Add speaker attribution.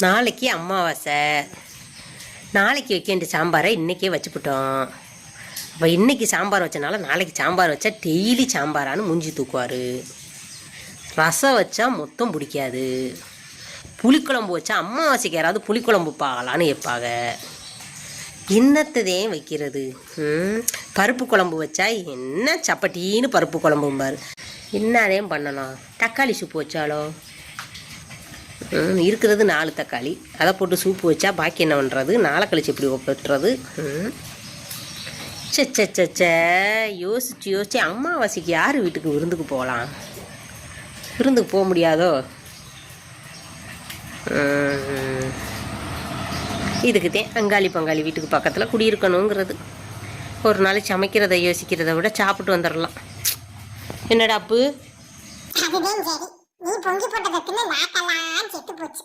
Speaker 1: நாளைக்கு அமாவாசை. நாளைக்கு வைக்க வேண்டிய சாம்பாரை இன்றைக்கே வச்சுப்பிட்டோம். அப்போ இன்றைக்கி சாம்பார் வச்சனால நாளைக்கு சாம்பார் வச்சா டெய்லி சாம்பாரான்னு மூஞ்சி தூக்குவார். ரசம் வச்சா மொத்தம் பிடிக்காது. புளிக்குழம்பு வச்சா அமாவாசைக்கு யாராவது புளிக்குழம்பு பாகலான்னு வைப்பாங்க. என்னத்ததே வைக்கிறது? பருப்பு குழம்பு வச்சா என்ன சப்பட்டின்னு பருப்பு குழம்பும்பார். என்னதே பண்ணலாம்? தக்காளி சூப்பு வச்சாலோ இருக்கிறது 4 தக்காளி, அதை போட்டு சூப்பு வச்சா பாக்கி என்ன பண்ணுறது? நாளை கழிச்சு எப்படி வெட்டுறது? சே யோசிச்சு அமாவாசைக்கு யார் வீட்டுக்கு விருந்துக்கு போகலாம்? விருந்துக்கு போக முடியாதோ? இதுக்குத்தான் அங்காளி பங்காளி வீட்டுக்கு பக்கத்தில் குடியிருக்கணுங்கிறது. ஒரு நாளைக்கு சமைக்கிறத யோசிக்கிறத விட சாப்பிட்டு வந்துடலாம். என்னடா அப்பு?
Speaker 2: நீ பொங்கி போட்டதுக்குன்னு நாக்கெல்லாம் செத்து போச்சு.